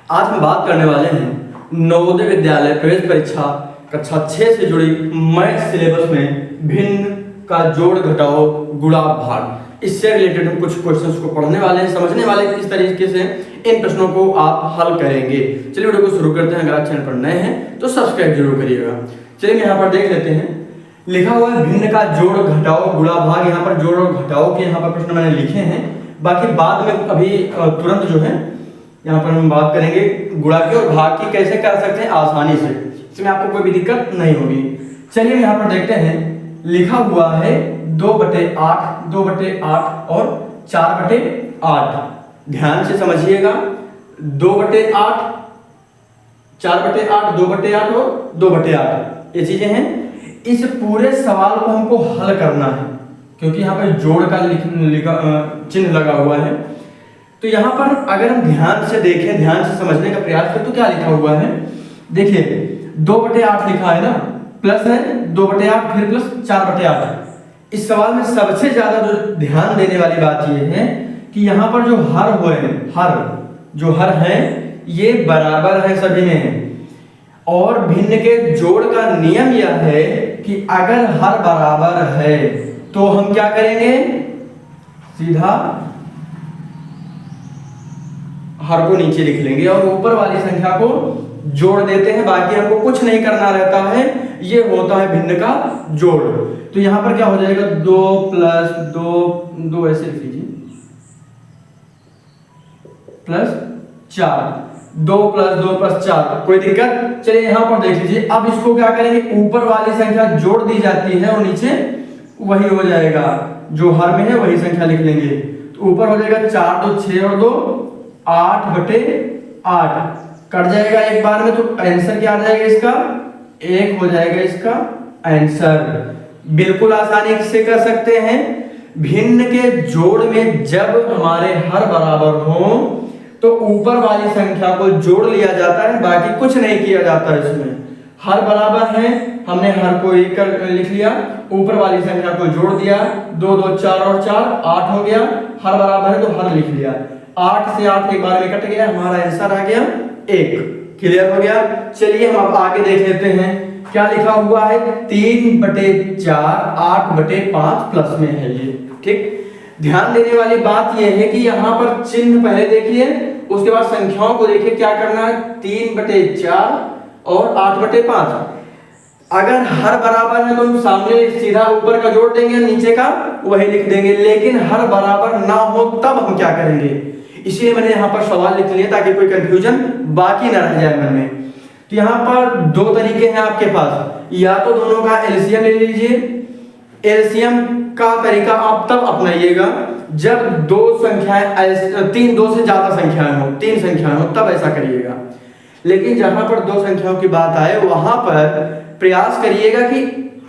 आज हम बात करने वाले हैं नवोदय विद्यालय प्रवेश परीक्षा कक्षा 6 से जुड़ी मैथ सिलेबस में भिन्न का जोड़ घटाओ गुणा भाग। इससे रिलेटेड हम कुछ क्वेश्चंस को पढ़ने वाले हैं, समझने वाले हैं किस तरीके से इन प्रश्नों को आप हल करेंगे। चलिए वीडियो को शुरू करते हैं। अगर आप चैनल पर नए हैं तो सब्सक्राइब जरूर करिएगा। चलिए यहाँ पर देख लेते हैं, लिखा हुआ है भिन्न का जोड़ घटाओ गुणा भाग। यहाँ पर जोड़ और घटाओ के यहाँ पर प्रश्न मैंने लिखे हैं, बाकी बाद में अभी तुरंत जो है यहाँ पर हम बात करेंगे गुणा की और भाग की कैसे कर सकते हैं आसानी से, इसमें आपको कोई भी दिक्कत नहीं होगी। चलिए यहाँ पर देखते हैं, लिखा हुआ है 2/8, 2/8 और 4/8। ध्यान से समझिएगा, 2/8, 4/8, 2/8 और 2/8 ये चीजें हैं। इस पूरे सवाल को हमको हल करना है क्योंकि यहाँ पर जोड़ का चिन्ह लगा हुआ है। तो यहाँ पर अगर हम ध्यान से देखें, ध्यान से समझने का प्रयास करें तो क्या लिखा हुआ है, देखिए 2/8 लिखा है ना, प्लस है 2/8 फिर प्लस 4/8। इस सवाल में सबसे ज्यादा जो ध्यान देने वाली बात यह है कि यहाँ पर जो हर हुए हैं, हर है ये बराबर है सभी में। और भिन्न के जोड़ का नियम यह है कि अगर हर बराबर है तो हम क्या करेंगे, सीधा हर को नीचे लिख लेंगे और ऊपर वाली संख्या को जोड़ देते हैं। बाकी हमको कुछ नहीं करना रहता है, ये होता है भिन्न का जोड़। तो यहां पर क्या हो जाएगा, 2 + 2 ऐसे लिख लीजिए, प्लस 4, 2 + 2 + 4, कोई दिक्कत। चलिए यहां पर देख लीजिए, अब इसको क्या करेंगे, ऊपर वाली संख्या जोड़ दी जाती है और नीचे वही हो जाएगा, जो हर में है वही संख्या लिख लेंगे। तो ऊपर हो जाएगा 4 2 6 और 2 8/8 कट जाएगा एक बार में। तो आंसर क्या आ जाएगा इसका, 1 हो जाएगा इसका आंसर। बिल्कुल आसानी से कर सकते हैं। भिन्न के जोड़ में जब हमारे हर बराबर हो तो ऊपर वाली संख्या को जोड़ लिया जाता है, बाकी कुछ नहीं किया जाता इसमें। हर बराबर है, हमने हर को 1 लिख लिया, ऊपर वाली संख्या को जोड़ दिया, 2 2 4 और 4 8 हो गया। हर बराबर है तो हर लिख लिया, 8 से 8 एक बार में कट गया, हमारा आंसर आ गया 1। क्लियर हो गया। चलिए हम अब आगे देख लेते हैं, क्या लिखा हुआ है, 3/4 8/5 प्लस में है ये। ठीक, ध्यान देने वाली बात यह है कि यहाँ पर चिन्ह पहले देखिए, उसके बाद संख्याओं को देखिए क्या करना है, 3/4 और 8/5। अगर हर बराबर है तो हम सामने सीधा ऊपर का जोड़ देंगे, नीचे का वही लिख देंगे। लेकिन हर बराबर ना हो तब हम क्या करेंगे, इसलिए मैंने यहाँ पर सवाल लिख लिया ताकि कोई कंफ्यूजन बाकी ना रह जाए मन में। तो यहाँ पर 2 तरीके हैं आपके पास, या तो दोनों का एलसीएम ले लीजिए। एलसीएम का तरीका आप तब अपनाइएगा जब 2 संख्याएं 2 से ज्यादा संख्याएं हो, 3 संख्याएं हो, तब ऐसा करिएगा। लेकिन जहां पर 2 संख्याओं की बात आए वहां पर प्रयास करिएगा कि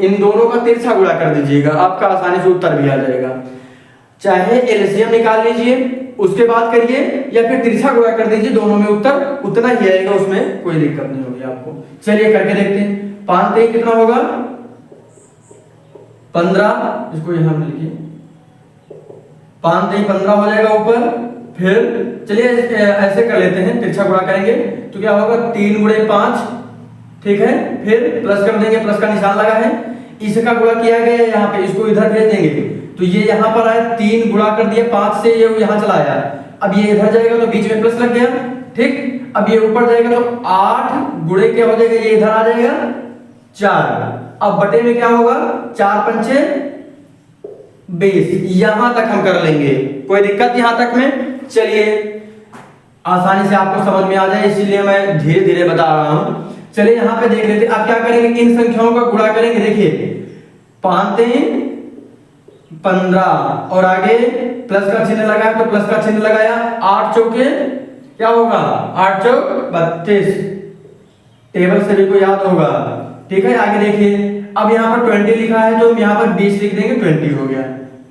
इन दोनों का तिरछा गुणा कर दीजिएगा, आपका आसानी से उत्तर भी आ जाएगा। चाहे एलसीएम निकाल लीजिए उसके बाद करिए, या फिर तिरछा गुणा कर दीजिए, दोनों में उत्तर उतना ही आएगा, उसमें कोई दिक्कत नहीं होगी आपको। चलिए करके देखते हैं। 5 3 कितना होगा, 15, इसको यहां में लिखिए, 5 3 15 हो जाएगा ऊपर। फिर चलिए ऐसे कर लेते हैं, तिरछा गुणा करेंगे तो क्या होगा, 3 × 5, ठीक है। फिर प्लस कर देंगे, प्लस का निशान लगा है, इसका गुणा किया गया है यहाँ पे, इसको इधर भेज देंगे तो ये यहाँ पर आया, 3 गुणा कर दिया 5 से, ये यहाँ चला आया। अब ये इधर जाएगा तो बीच में प्लस लग गया, ठीक। अब ये ऊपर जाएगा तो 8 गुणे क्या हो जाएगा, ये इधर आ जाएगा 4। अब बटे में क्या होगा, 4 पंचे 20। यहां तक हम कर लेंगे, कोई दिक्कत यहां तक में। चलिए आसानी से आपको समझ में आ जाए इसलिए मैं धीरे धीरे बता रहा हूं। चलिए यहाँ पे देख लेते हैं, अब क्या करेंगे, इन संख्याओं का गुणा करेंगे। देखिए 5 3 15 और आगे प्लस का चिन्ह लगाया तो प्लस का चिन्ह लगाया, 8 चौके क्या होगा, 8 चौक 32, टेबल से भी को याद होगा, ठीक है। आगे देखिए, अब यहाँ पर 20 लिखा है तो हम यहाँ पर 20 लिख देंगे, 20 हो गया।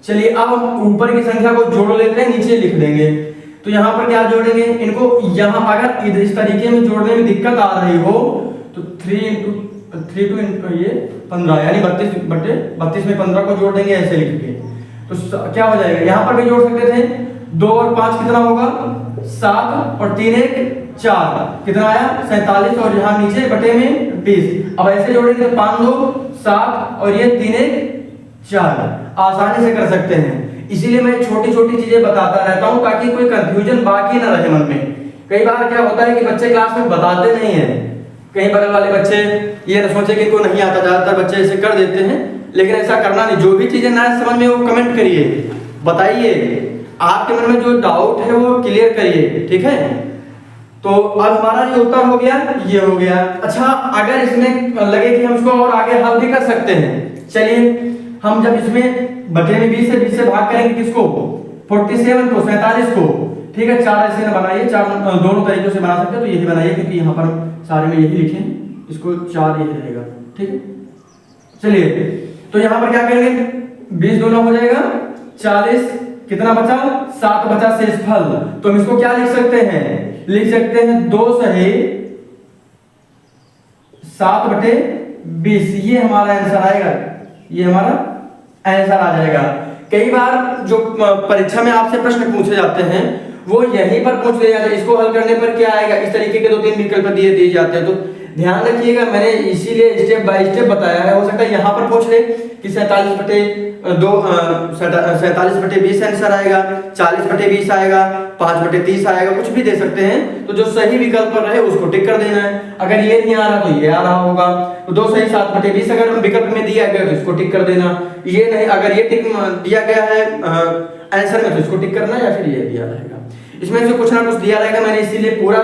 चलिए अब ऊपर की संख्या को जोड़ लेते हैं, नीचे लिख देंगे। तो यहाँ पर क्या जोड़ेंगे, इनको यहाँ अगर इधर इस तरीके में जोड़ने में दिक्कत आ रही हो तो 3 × ये 15 यानी 32 में 15 को जोड़ देंगे ऐसे लिख के, तो क्या हो जाएगा, यहाँ पर भी जोड़ सकते थे। 2 और 5 कितना होगा, 7 और 3 1 4, कितना आया 47 और यहाँ नीचे बटे में 20। अब ऐसे जोड़ेंगे 5 2 7 और ये 3 1 4, आसानी से कर सकते हैं। इसीलिए मैं छोटी छोटी चीजें बताता रहता हूँ ताकि कोई कंफ्यूजन बाकी ना रहे मन में। कई बार क्या होता है कि बच्चे क्लास में बताते नहीं है, कहीं बगल वाले बच्चे ये न सोचे कि इनको नहीं आता, ज्यादातर बच्चे ऐसे कर देते हैं, लेकिन ऐसा करना नहीं। जो भी चीजें ना समझ में वो कमेंट करिए, बताइए, आपके मन में जो डाउट है वो क्लियर करिए, ठीक है। तो अब हमारा ये उत्तर हो गया, ये हो गया। अच्छा, अगर इसमें लगे कि हम इसको और आगे हल भी कर सकते हैं, चलिए हम जब इसमें बटे में 20 से भाग करेंगे किसको 47 को 47 को, ठीक है। 4 ऐसे ना बनाइए, 4 दोनों तरीकों से बना सकते हैं, तो यही बनाइए क्योंकि यहाँ पर सारे में यही लिखे हैं, इसको 4 यही रहेगा, ठीक है। चलिए तो यहाँ पर क्या करेंगे 20 दूना हो जाएगा 40, कितना बचा 7 बचा शेषफल। तो हम इसको क्या लिख सकते हैं, लिख सकते हैं 2 सही 7 बटे 20, ये हमारा आंसर आएगा, ये हमारा आंसर आ जाएगा। कई बार जो परीक्षा में आपसे प्रश्न पूछे जाते हैं वो यहीं पर पूछ लिया जाता है, इसको हल करने पर क्या आएगा, इस तरीके के 2-3 विकल्प दिए जाते हैं। तो ध्यान रखिएगा, मैंने इसीलिए स्टेप बाय स्टेप बताया है। हो सकता है यहाँ पर पूछ ले कि 47 बटे 20 आंसर आएगा, 40 बटे 20 आएगा, 5 बटे 30 आएगा, कुछ भी दे सकते हैं। तो जो सही विकल्प रहे उसको टिक कर देना है। अगर ये नहीं आ रहा तो ये आ रहा होगा, तो 2 सही 7 बटे 20 अगर विकल्प में दिया गया तो इसको टिक कर देना। ये नहीं, अगर ये टिक दिया गया है आंसर में तो इसको टिक करना, या फिर ये दिया रहेगा, इसमें से कुछ ना कुछ दिया रहेगा। मैंने इसीलिए पूरा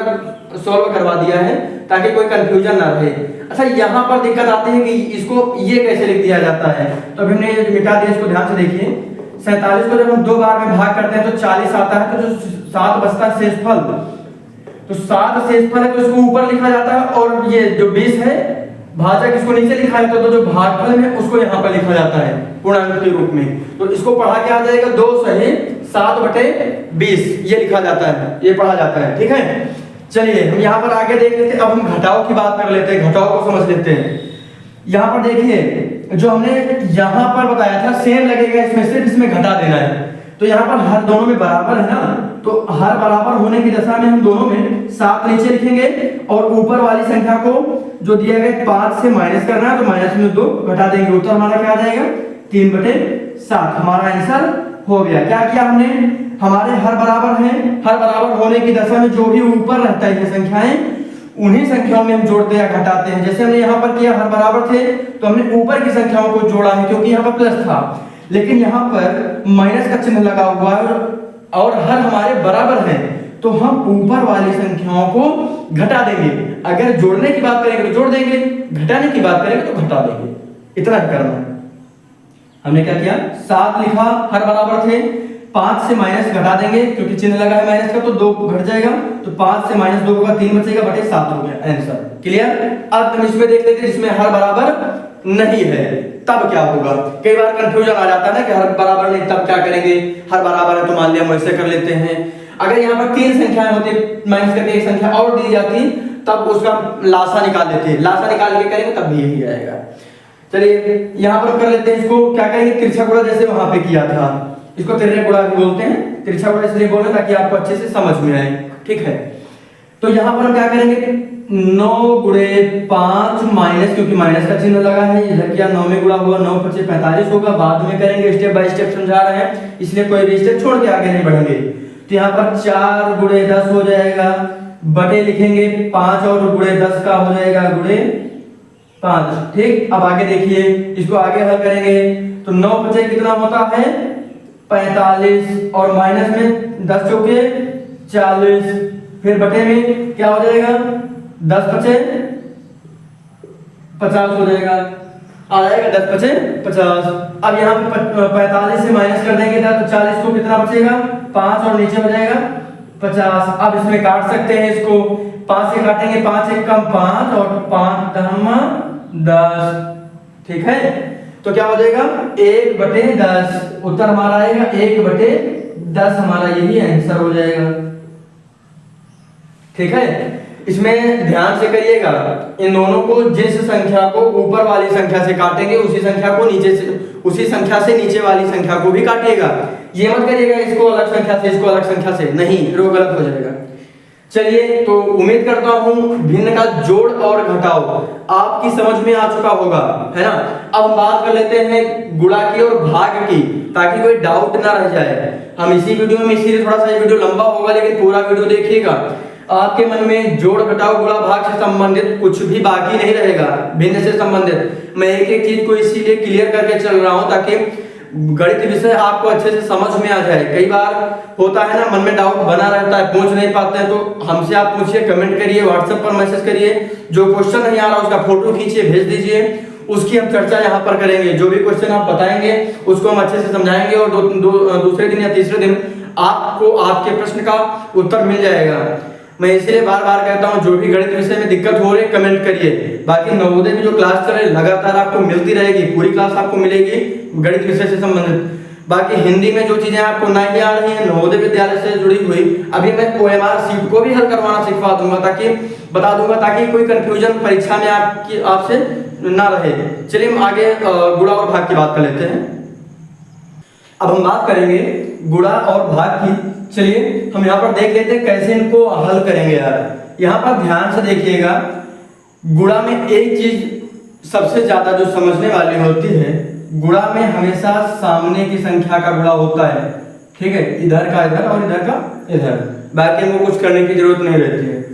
सॉल्व करवा दिया है ताकि कोई कंफ्यूजन ना रहे। अच्छा, यहाँ पर दिक्कत आती है कि इसको ये कैसे लिख दिया जाता है, तो अभी हमने ये मिटा दिया, इसको ध्यान से देखिए। 47 को जब हम 2 बार में भाग करते हैं तो 40 आता है, तो जो 7 बचता है शेषफल, तो 7 शेषफल है तो इसको ऊपर लिखा जाता है, और ये जो 20 है भाजक इसको नीचे लिखा जाता है, तो जो भागफल है उसको यहाँ पर लिखा जाता है पूर्णांक के रूप में। तो इसको पढ़ा के आ जाएगा 2 सही 7 बटे 20, ये लिखा जाता है, ये पढ़ा जाता है, ठीक है। चलिए हम यहाँ पर आगे देख लेते हैं। अब हम घटाव की बात कर लेते हैं, घटाव को समझ लेते हैं। यहाँ पर देखिए जो हमने यहाँ पर बताया था सेम लगेगा इसमें, सिर्फ इसमें घटा देना है। तो यहाँ पर हर दोनों में बराबर है ना, तो हर बराबर होने की दशा में हम दोनों में 7 नीचे लिखेंगे और ऊपर वाली संख्या को जो दिया गया 5 से माइनस करना है, तो माइनस में 2 घटा देंगे, उत्तर हमारा क्या आ जाएगा 3 बटे 7, हमारा आंसर हो गया। क्या किया हमने, हमारे हर बराबर हैं, हर बराबर होने की दशा में जो भी ऊपर रहता है ये संख्याएं, उन्हीं संख्याओं में हम जोड़ते या घटाते हैं। जैसे हमने यहाँ पर किया, हर बराबर थे तो हमने ऊपर की संख्याओं को जोड़ा है क्योंकि यहाँ पर प्लस था, लेकिन यहाँ पर माइनस का चिन्ह लगा हुआ है और हर हमारे बराबर हैं, तो हम ऊपर वाली संख्याओं को घटा देंगे। अगर जोड़ने की बात करेंगे तो जोड़ देंगे, घटाने की बात करेंगे तो घटा देंगे, इतना ही करना है। हमने क्या किया 7 लिखा, हर बराबर थे, 5 से माइनस घटा देंगे क्योंकि चिन्ह लगा है माइनस का, तो 2 घट जाएगा, तो 5 से माइनस 2 होगा 3 बचेगा, बटे 7 हो गया आंसर। क्लियर। अब हम इसमें देख लेते हैं जिसमें हर बराबर नहीं है तब क्या होगा। कई बार कंफ्यूजन आ जाता है ना कि हर बराबर नहीं तब क्या करेंगे, हर बराबर है तो मान लिया हम ऐसे कर लेते हैं। अगर यहाँ पर 3 संख्याएं होती, माइनस करके एक संख्या और दी जाती, तब उसका लासा निकाल लेते, लासा निकाल के करेंगे तब भी यही आएगा। चलिए यहाँ पर कर लेते हैं, इसको क्या करेंगे तिरछा गुणा, जैसे वहां पे किया था, इसको तिरछा गुणा भी बोलते हैं। तिरछा गुणा इसलिए बोल रहे हैं ताकि आपको अच्छे से समझ में आए, ठीक है। तो यहाँ पर हम क्या करेंगे 9 गुणे 5 माइनस, क्योंकि माइनस का चिन्ह लगा है, इधर किया 9 में गुणा हुआ, 9 × 5 = 45 होगा। बाद में करेंगे, स्टेप बाय स्टेप समझा रहे हैं, इसलिए कोई भी स्टेप छोड़ के आगे नहीं बढ़ेंगे। तो यहाँ पर 4 गुणे 10 हो जाएगा, बटे लिखेंगे 5 और गुणे 10 का हो जाएगा गुणे 5, ठीक। अब आगे देखिए, इसको आगे हल करेंगे तो 9 × 5 कितना होता है 45, और माइनस में 10 चौके 40, फिर बटे में क्या हो जाएगा 10 × 5 = 50 हो जाएगा, आ जाएगा 10 × 5 = 50। अब यहाँ पे 45 से माइनस कर देंगे तो 40 को कितना बचेगा 5 और नीचे हो जाएगा 50। अब इसमें काट सकते हैं, इसको 5 से काटेंगे, 5 × 1 = 5 और 5 × 10, ठीक है। तो क्या हो जाएगा 1/10, उत्तर हमारा आएगा 1/10, हमारा यही आंसर हो जाएगा, ठीक है। इसमें ध्यान से करिएगा, इन दोनों को जिस संख्या को ऊपर वाली संख्या से काटेंगे उसी संख्या को नीचे से, उसी संख्या से नीचे वाली संख्या को भी काटिएगा। ये मत करिएगा इसको अलग संख्या से इसको अलग संख्या से, नहीं, फिर वो गलत हो जाएगा। चलिए, तो उम्मीद करता हूँ भिन्न का जोड़ और घटाव आपकी समझ में आ चुका होगा, है ना। अब हम बात कर लेते हैं गुणा की और भाग की, ताकि कोई डाउट ना रह जाए। हम इसी वीडियो में, इसीलिए थोड़ा सा ये वीडियो लंबा होगा, लेकिन पूरा वीडियो देखिएगा। आपके मन में जोड़ घटाव गुणा भाग से संबंधित कुछ भी बाकी नहीं रहेगा, भिन्न से संबंधित। मैं एक एक चीज को इसीलिए क्लियर करके चल रहा हूँ ताकि गणित विषय आपको अच्छे से समझ में आ जाए। कई बार होता है ना, मन में डाउट बना रहता है, पूछ नहीं पाते हैं, तो हमसे आप पूछिए, कमेंट करिए, व्हाट्सएप पर मैसेज करिए। जो क्वेश्चन नहीं आ रहा उसका फोटो खींचिए, भेज दीजिए, उसकी हम चर्चा यहाँ पर करेंगे। जो भी क्वेश्चन आप बताएंगे उसको हम अच्छे से समझाएंगे, और दूसरे दिन या तीसरे दिन आपको आपके प्रश्न का उत्तर मिल जाएगा। मैं इसलिए बार बार कहता हूँ, जो भी गणित विषय में दिक्कत हो रही है कमेंट करिए। बाकी नवोदय की जो क्लास चल रही है लगातार आपको मिलती रहेगी, पूरी क्लास आपको मिलेगी गणित विषय से संबंधित। बाकी हिंदी में जो चीजें आपको नहीं आ रही हैं नवोदय विद्यालय से जुड़ी हुई, अभी मैं OMR शीट को भी हल करवाना सिखा दूंगा, ताकि बता दूंगा, ताकि कोई कंफ्यूजन परीक्षा में आपसे ना रहे। चलिए हम आगे गुणा और भाग की बात कर लेते हैं। अब हम बात करेंगे गुणा और भाग की। चलिए हम यहाँ पर देख लेते हैं कैसे इनको हल करेंगे यार। यहाँ पर ध्यान से देखिएगा, गुणा में एक चीज सबसे ज्यादा जो समझने वाली होती है, गुणा में हमेशा सामने की संख्या का गुणा होता है, ठीक है। इधर का इधर और इधर का इधर, बाकी हमको कुछ करने की जरूरत नहीं रहती है।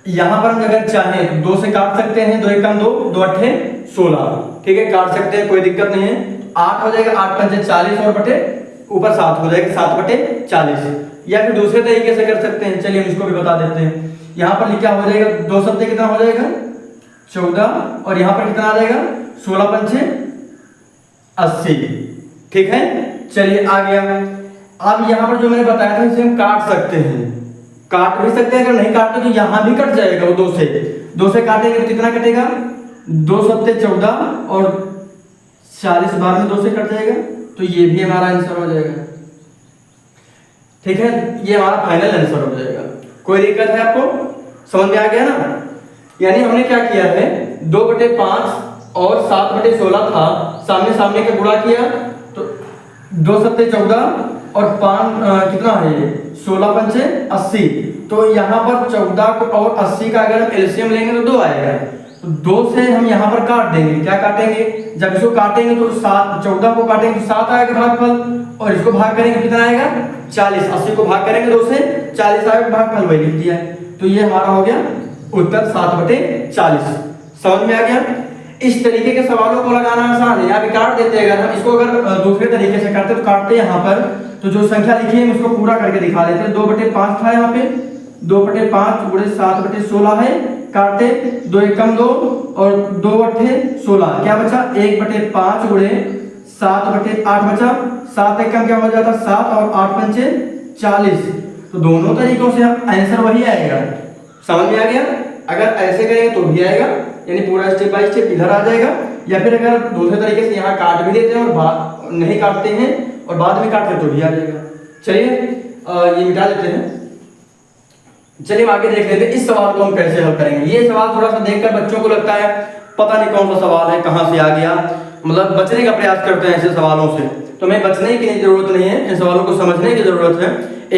यहाँ पर हम अगर चाहें तो 2 से काट सकते हैं, 2 एकम 2, 2 अट्ठे 16, ठीक है, काट सकते हैं, कोई दिक्कत नहीं है। 8 हो जाएगा, 8 पंचे 40 और बटे ऊपर 7 हो जाएगा, 7 बटे 40। या फिर दूसरे तरीके से कर सकते हैं, चलिए हम इसको भी बता देते हैं। यहाँ पर लिखा हो जाएगा 2 सत्ते कितना हो जाएगा 14, और यहाँ पर कितना आ जाएगा 16 पंचे 80, ठीक है। चलिए आ गया। अब यहाँ पर जो मैंने बताया था इसे हम काट सकते हैं, काट भी सकते हैं। अगर नहीं काटते तो यहाँ भी कट जाएगा, वो 2 से काटेंगे तो कितना कटेगा 2 सत्ते 14 और 40 बार में 2 से कट जाएगा, तो ये भी हमारा आंसर हो जाएगा, ठीक है। ये हमारा फाइनल आंसर हो जाएगा। कोई दिक्कत है आपको, समझ में आ गया ना। यानी हमने क्या किया है, 2/5 और 7/16 था, सामने सामने का गुणा किया, तो 2 सत्ते 14 और 5 कितना है ये 16 पंचे 80। तो यहाँ पर 14 को और 80 का अगर हम एलसीएम लेंगे तो 2 आएगा, तो 2 से हम यहाँ पर काट देंगे। क्या काटेंगे, जब इसको काटेंगे तो 14 को काटेंगे तो 7 आएगा भागफल, और इसको भाग करेंगे कितना आएगा 40। 80 को भाग करेंगे 2 से 40 आएगा, भागफल वही लिख दिया है। तो ये हमारा हो गया उत्तर 7/40। समझ में आ गया। इस तरीके के सवालों को लगाना आसान है, यहाँ पे काट देते हैं। अगर हम इसको अगर दूसरे तरीके से करते तो काटते यहाँ पर, तो जो संख्या लिखी है उसको पूरा करके दिखा देते हैं। 2/5 था यहाँ पे, 2/5 गुणे 7/16 है, काटे 2 एकम 2 और 2 अट्ठे 16, क्या बचा 1/5 गुणे 7/8 बचा, 7 एकम क्या हो जाता 7 और 8 पंचे 40। तो दोनों तरीकों से हम आंसर वही आएगा। समझ में आ गया। अगर ऐसे करेंगे तो भी आएगा, यानी पूरा स्टेप बाय स्टेप इधर आ जाएगा, या फिर अगर दूसरे तरीके से यहाँ काट भी देते हैं और बाद नहीं काटते हैं और बाद में काटते तो भी आ जाएगा। चलिए ये मिटा देते हैं। चलिए आगे देख लेते हैं इस सवाल को हम कैसे हल करेंगे। ये सवाल थोड़ा सा देखकर बच्चों को लगता है पता नहीं कौन सा सवाल है, कहाँ से आ गया, मतलब बचने का प्रयास करते हैं ऐसे सवालों से। तो मैं बचने की जरूरत नहीं है, इन सवालों को समझने की जरूरत है।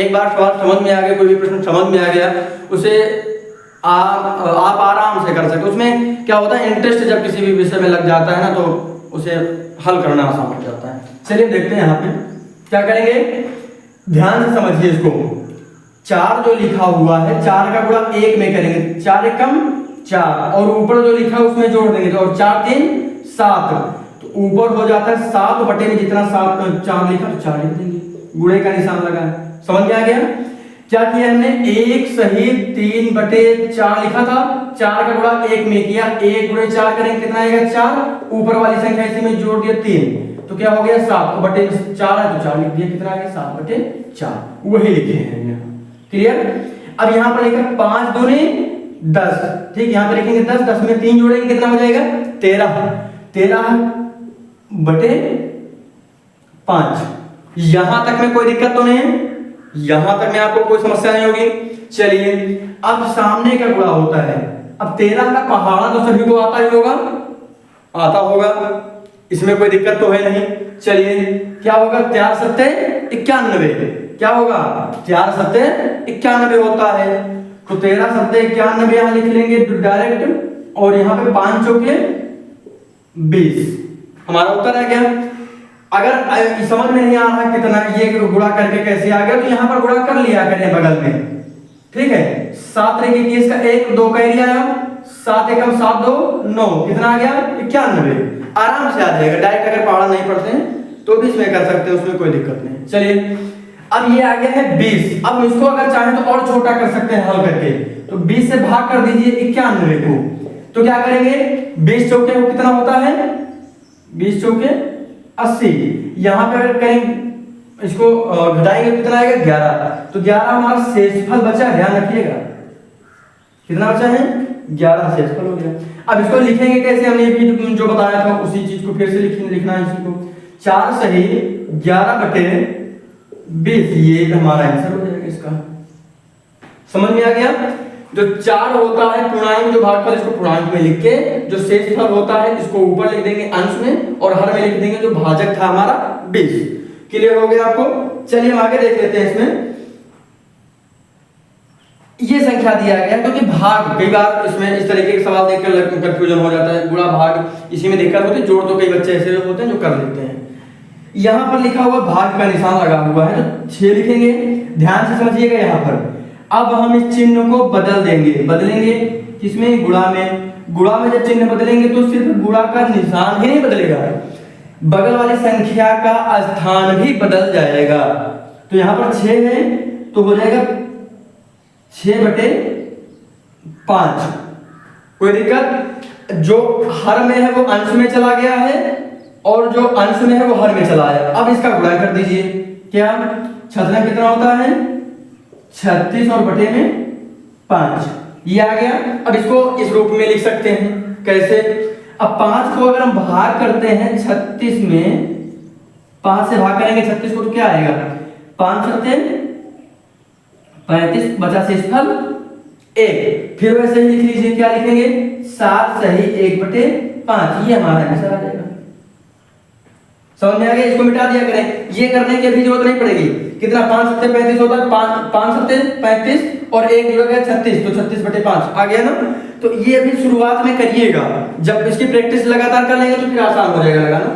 एक बार सवाल समझ में आ गया, कोई भी प्रश्न समझ में आ गया, उसे आप आराम से कर सकते। उसमें क्या होता है, इंटरेस्ट जब किसी भी विषय में लग जाता है ना, तो उसे हल करना आसान हो जाता है। चलिए देखते हैं यहाँ पे क्या करेंगे, ध्यान से समझिए इसको। 4 जो लिखा हुआ है 4 का गुणा 1 में करेंगे, 4 एकम 4, और ऊपर जो लिखा है उसमें जोड़ देंगे, और 4 3 7, तो ऊपर हो जाता है 7 बटे में जितना 4 लिखा तो 4 लिख देंगे, गुणे का निशान लगा है। समझ में आ गया। क्या किया हमने, 1 सहित 3/4 लिखा था, 4 का गुणा 1 में किया, 1 गुणे 4 करेंगे कितना आएगा 4, ऊपर वाली संख्या इसी में जोड़ दिया 3, तो क्या हो गया 7 बटे 4 है तो 4 लिख दिया, कितना आ गया 7/4, वही लिखे हैं यहाँ। क्लियर। अब यहाँ पर लिखा 5 दूनी 10, ठीक, यहाँ पे लिखेंगे 10, 10 में 3 जोड़ेंगे कितना हो जाएगा 13/5। यहां तक में कोई दिक्कत तो नहीं है, यहां तक में आपको कोई समस्या नहीं होगी। चलिए अब सामने का गुणा होता है। अब 13 का पहाड़ा तो सभी को आता ही होगा, आता होगा, इसमें कोई दिक्कत तो है नहीं। चलिए क्या होगा, 4 सत्ते 91, क्या होगा 4 सत्ते 91 होता है। तो 13 सत्ते 91 यहाँ लिख लेंगे डायरेक्ट, और यहाँ पे 5 चौके 20, हमारा उत्तर है क्या। अगर समझ में नहीं आ रहा कितना ये गुणा करके कैसे आ गया, तो यहाँ पर गुणा कर लिया करें बगल में, ठीक है। 7 तरीके की इसका 1 2 का एरिया आया, 7 एकम 7 2 9, कितना आ गया 91, आराम से आ जाएगा। डायरेक्ट अगर पहाड़ा नहीं पढ़ते हैं तो भी इसमें कर सकते हैं, उसमें कोई दिक्कत नहीं। चलिए अब ये आ गया है 20। अब इसको अगर चाहें तो और छोटा कर सकते हैं हल करके, तो 20 से भाग कर दीजिए 91 को, तो क्या करेंगे 20 चौके को कितना होता है 20 चौके 80। यहाँ पे अगर कहीं इसको घटाएंगे कितना आएगा 11, तो 11 हमारा शेषफल बचा, ध्यान रखिएगा कितना बचा है 11 शेषफल हो गया। अब इसको लिखेंगे कैसे, हमने भी जो बताया था उसी चीज को फिर से लिखना है इसी को, 4 सही 11 बटे 20, ये हमारा आंसर हो जाएगा इसका। समझ में आ गया। जो 4 होता है पूर्णांक जो भागफल, इसको पूर्णांक में लिख के, जो शेषफल होता है इसको ऊपर लिख देंगे अंश में, और हर में लिख देंगे जो भाजक था हमारा 20। क्लियर हो गया आपको। चलिए हम आगे देख लेते हैं। इसमें ये संख्या दिया गया क्योंकि भाग, कई बार इसमें इस तरीके के सवाल देखकर कंफ्यूजन हो जाता है, गुणा भाग इसी में दिक्कत होती है, जोड़ तो कई बच्चे ऐसे होते हैं जो कर लेते हैं। यहाँ पर लिखा हुआ भाग का निशान लगा हुआ है, तो 6 लिखेंगे, ध्यान से समझिएगा। यहाँ पर अब हम इस चिन्ह को बदल देंगे, बदलेंगे किसमें गुणा में। गुणा में जब चिन्ह बदलेंगे तो सिर्फ गुणा का निशान ही नहीं बदलेगा, बगल वाली संख्या का स्थान भी बदल जाएगा। तो यहाँ पर 6 है तो हो जाएगा 6 बटे 5, कोई दिक्कत। जो हर में है वो अंश में चला गया है, और जो अंश में है वो हर में चला आया। अब इसका गुणा कर दीजिए, क्या 6 कितना होता है 36 और बटे में 5, ये आ गया। अब इसको इस रूप में लिख सकते हैं, कैसे। अब 5 को अगर हम भाग करते हैं 36 में, 5 से भाग करेंगे 36 को तो क्या आएगा 5 सत्ते 35, बचा शेषफल 1। फिर वैसे ही लिख लीजिए, क्या लिखेंगे 7 सही 1 बटे 5, ये हमारा आंसर आ जाएगा। समझ में आ गया। इसको मिटा दिया करें, ये करने की अभी जरूरत नहीं पड़ेगी। कितना 5 सत्ते 35 होता है, 5 सत्ते 35 और 1 जुड़ गया 36, तो 36 बटे 5 आ गया ना। तो ये अभी शुरुआत में करिएगा, जब इसकी प्रैक्टिस लगातार कर लेंगे तो फिर आसान हो जाएगा लगाना।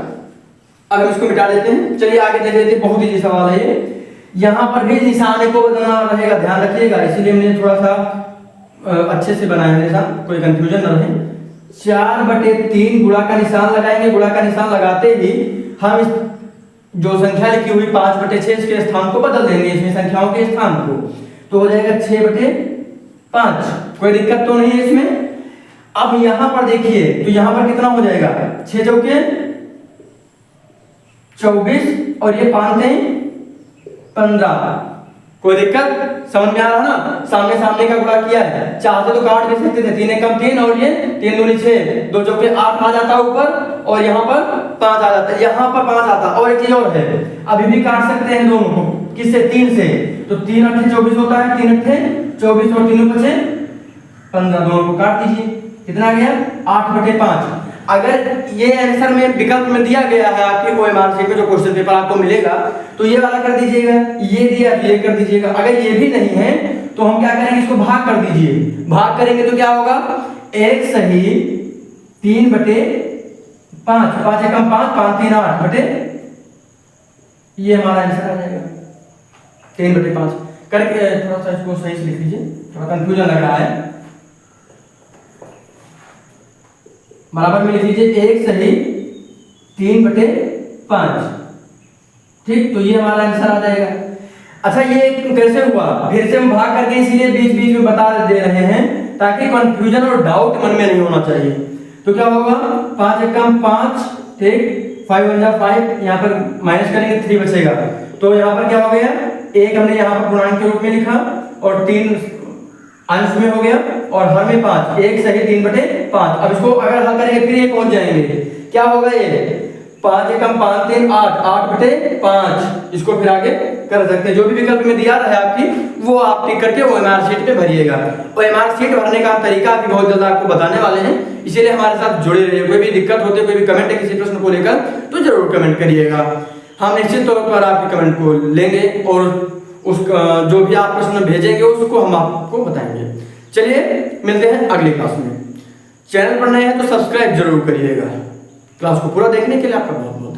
अब हम इसको मिटा देते हैं। चलिए आगे देख लेते हैं, बहुत इजी सवाल है ये। यहाँ पर भी निशान को बदलना रहेगा, ध्यान रखिएगा, इसीलिए मैंने थोड़ा सा अच्छे से बनाया है निशान, कोई कंफ्यूजन न रहे। 4 बटे 3 गुणा का निशान लगाएंगे। गुणा का निशान लगाते ही हम इस जो संख्या लिखी हुई 5 बटे 6 इसके स्थान को बदल देंगे, इसमें संख्याओं के स्थान को, तो हो जाएगा 6 बटे 5, कोई दिक्कत तो नहीं है इसमें। अब यहां पर देखिए, तो यहां पर कितना हो जाएगा 6 चौके 24 और ये 5 थे 15, कोई दिक्कत। समझ में आ रहा ना, सामने सामने का गुणा किया है, चाहते तो काट भी सकते थे, 3 एकम 3 और ये 3 दूनी 6, 2 चौके 8 आ जाता ऊपर, और यहाँ पर 5 आ जाता है, यहाँ पर 5 आता। और एक चीज और है, अभी भी काट सकते हैं दोनों को, किससे 3 से, तो 3 अट्ठे 24 होता है, 3 अट्ठे 24 और 3 बचे 15, दोनों को काट दीजिए, कितना आ गया 8 बटे 5। अगर ये आंसर में विकल्प में दिया गया है आपके OMR शीट में जो क्वेश्चन पेपर आपको मिलेगा, तो ये वाला कर दीजिएगा, ये दिया तो ये कर दीजिएगा। अगर ये भी नहीं है तो हम क्या करेंगे, इसको भाग कर दीजिए। भाग करेंगे तो क्या होगा 1 सही 3 बटे 5, 5 एकम 5, 5 3 8 बटे, ये हमारा आंसर आ जाएगा 3 बटे 5 करके। थोड़ा सा इसको सही से लिख लीजिए, थोड़ा कंफ्यूजन लग रहा है। बराबर में लिख लीजिए 1 सही 3 बटे 5, ठीक, तो ये हमारा आंसर आ जाएगा। अच्छा ये कैसे हुआ, फिर से हम भाग करके इसीलिए बीच बीच में बता दे रहे हैं ताकि कंफ्यूजन और डाउट मन में नहीं होना चाहिए। तो क्या होगा 5 एकम 5, ठीक, 5 1 जा 5, यहाँ पर माइनस करेंगे 3 बचेगा, तो यहाँ पर क्या हो गया 1 हमने यहाँ पर पूर्णांक के रूप में लिखा और 3 अंश में हो गया और हर में 5, 1 सही 3 बटे 5। अब इसको अगर हल करेंगे फिर ये पहुंच जाएंगे, क्या होगा ये 5 एकम 5 3 8, 8 बटे 5। इसको फिर आगे कर सकते हैं, जो भी विकल्प में दिया रहा है आपकी वो आप टिक करके OMR शीट पे भरिएगा। OMR शीट भरने का तरीका भी बहुत जल्द आपको बताने वाले हैं, इसीलिए हमारे साथ जुड़े रहिए। कोई भी दिक्कत होती है, कोई भी कमेंट है किसी प्रश्न को लेकर, तो जरूर कमेंट करिएगा, हम निश्चित तौर पर आपके कमेंट को लेंगे और उसका जो भी आप प्रश्न भेजेंगे उसको हम आपको बताएंगे। चलिए मिलते हैं अगली क्लास में। चैनल पर नए हैं तो सब्सक्राइब जरूर करिएगा। क्लास को पूरा देखने के लिए आपका बहुत बहुत